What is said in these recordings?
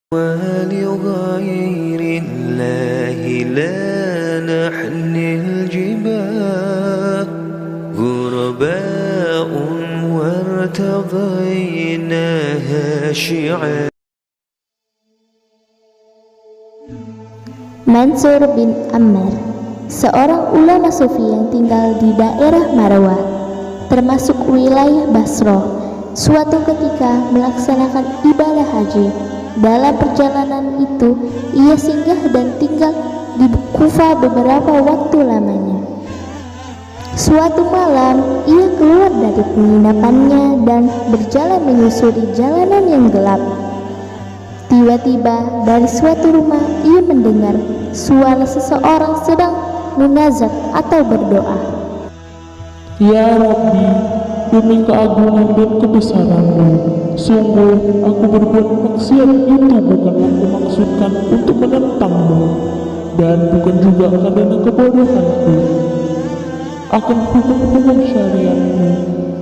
ولغير الله لا نحمل الجباه غرباء وارتضيناها شعاع. Mansur bin Ammar, seorang ulama sufi yang tinggal di daerah Marwah, termasuk wilayah Basrah, suatu ketika melaksanakan ibadah haji. Dalam perjalanan itu, ia singgah dan tinggal di Kufah beberapa waktu lamanya. Suatu malam, ia keluar dari penginapannya dan berjalan menyusuri jalanan yang gelap. Tiba-tiba dari suatu rumah ia mendengar suara seseorang sedang munajat atau berdoa. Ya Rabbi, demi keagungan dan kebesaran-Mu, sungguh aku berbuat maksiat itu bukan aku maksudkan untuk menentang-Mu, dan bukan juga karena kebodohanku akan hukum-hukum syariat-Mu,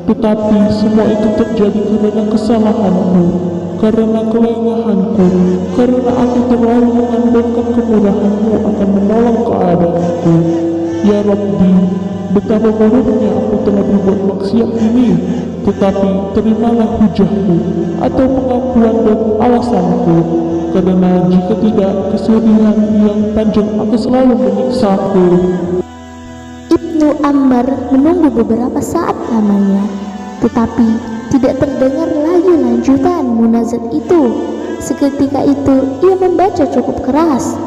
tetapi semua itu terjadi karena kesalahanku, karena kelengahanku, karena aku terlalu mengandalkan kemurahan-Mu akan menolong keadaanku. Ya Rabbi, betapa buruknya aku telah berbuat maksiat ini, tetapi terimalah hujahku atau pengakuan dan alasanku, karena jika tidak, kesedihan yang panjang akan selalu menyiksaku. Ibnu Ammar menunggu beberapa saat lamanya, tetapi tidak terdengar lagi lanjutan munajat itu. Seketika itu ia membaca cukup keras,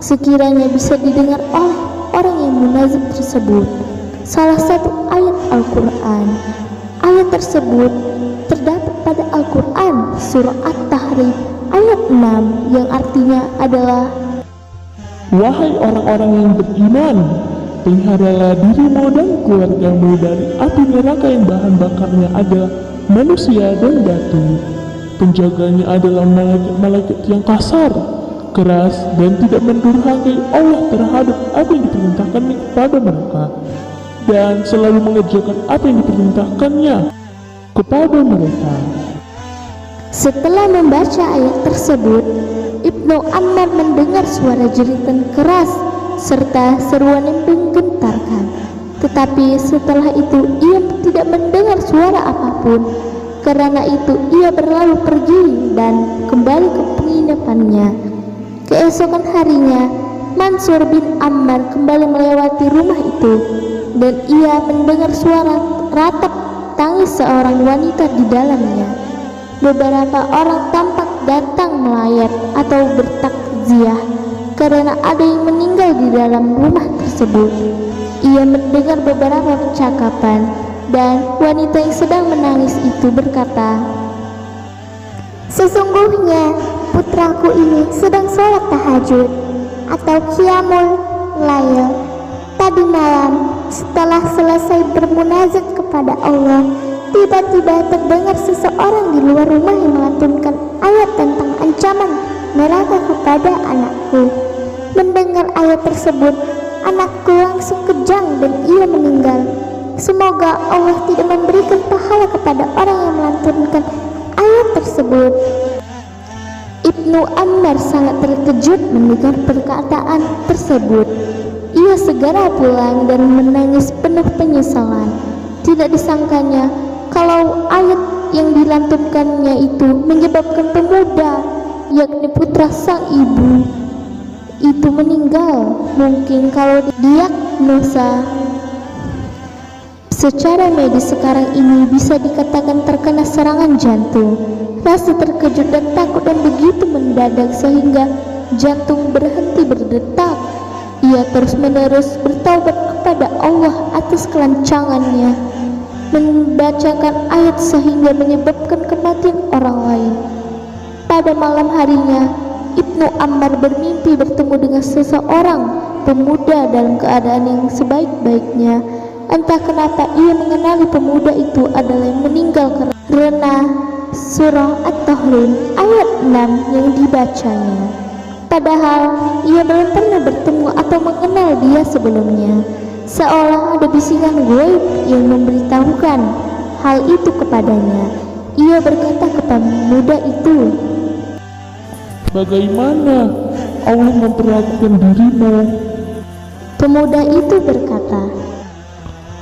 sekiranya bisa didengar oleh orang yang munajat tersebut, salah satu ayat Al-Quran. Ayat tersebut terdapat pada Al-Quran surah At-Tahrim ayat 6 yang artinya adalah, Wahai orang-orang yang beriman, peliharalah dirimu dan keluargamu dari api neraka yang bahan bakarnya adalah manusia dan batu. Penjaganya adalah malaikat-malaikat yang kasar, keras, dan tidak mendurhakai Allah terhadap apa yang diperintahkannya kepada mereka, dan selalu mengerjakan apa yang diperintahkannya kepada mereka. Setelah membaca ayat tersebut, Ibnu Ammar mendengar suara jeritan keras serta seruan yang menggentarkan. Tetapi setelah itu ia tidak mendengar suara apapun. Karena itu ia berlalu pergi dan kembali ke penginapannya. Keesokan harinya, Mansur bin Ammar kembali melewati rumah itu, dan ia mendengar suara ratap tangis seorang wanita di dalamnya. Beberapa orang tampak datang melayat atau bertakziah karena ada yang meninggal di dalam rumah tersebut. Ia mendengar beberapa percakapan, dan wanita yang sedang menangis itu berkata, "Sesungguhnya putraku ini sedang sholat tahajud atau qiyamul lail. Tadi malam setelah selesai bermunajat kepada Allah, tiba-tiba terdengar seseorang di luar rumah yang melantunkan ayat tentang ancaman neraka kepada anakku. Mendengar ayat tersebut, anakku langsung kejang dan ia meninggal. Semoga Allah tidak memberikan pahala kepada orang yang melantunkan ayat tersebut." Ibnu Ammar sangat terkejut mendengar perkataan tersebut. Ia segera pulang dan menangis penuh penyesalan. Tidak disangkanya kalau ayat yang dilantunkannya itu menyebabkan pemuda, yakni putra sang ibu, itu meninggal. Mungkin kalau diagnosa secara medis sekarang ini bisa dikatakan terkena serangan jantung. Rasa terkejut dan takut dan begitu mendadak sehingga jantung berhenti berdetak. Ia terus-menerus bertaubat kepada Allah atas kelancangannya membacakan ayat sehingga menyebabkan kematian orang lain. Pada malam harinya, Ibnu Ammar bermimpi bertemu dengan seseorang pemuda dalam keadaan yang sebaik-baiknya. Entah kenapa ia mengenali pemuda itu adalah yang meninggal karena surah At-Tahrim ayat 6 yang dibacanya. Padahal ia belum pernah bertemu atau mengenal dia sebelumnya. Seolah ada bisikan gaib yang memberitahukan hal itu kepadanya. Ia berkata kepada pemuda itu, Bagaimana Allah memperlakukan dirimu? Pemuda itu berkata,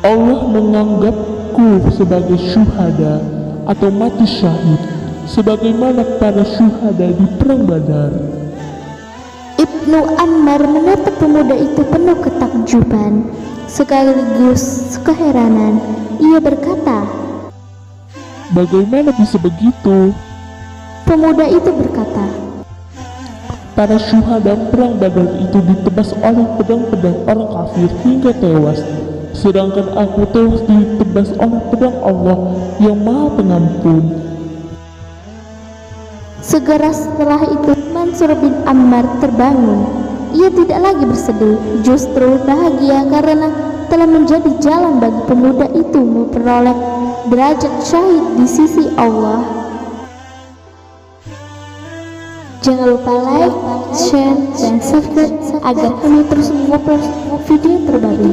Allah menganggapku sebagai syuhada atau mati syahid, sebagaimana para syuhada di perang Badar. Ibnu Ammar menatap pemuda itu penuh ketakjuban sekaligus keheranan. Ia berkata, Bagaimana bisa begitu? pemuda itu berkata, Para syuhada perang Badar itu ditebas oleh pedang-pedang orang kafir hingga tewas, sedangkan aku tewas ditebas oleh pedang Allah yang Maha Pengampun. Segera setelah itu Mansur bin Ammar terbangun. Ia tidak lagi bersedih, justru bahagia karena telah menjadi jalan bagi pemuda itu memperoleh derajat syahid di sisi Allah. Jangan lupa like, share, dan subscribe agar kami terus memupload video terbaru.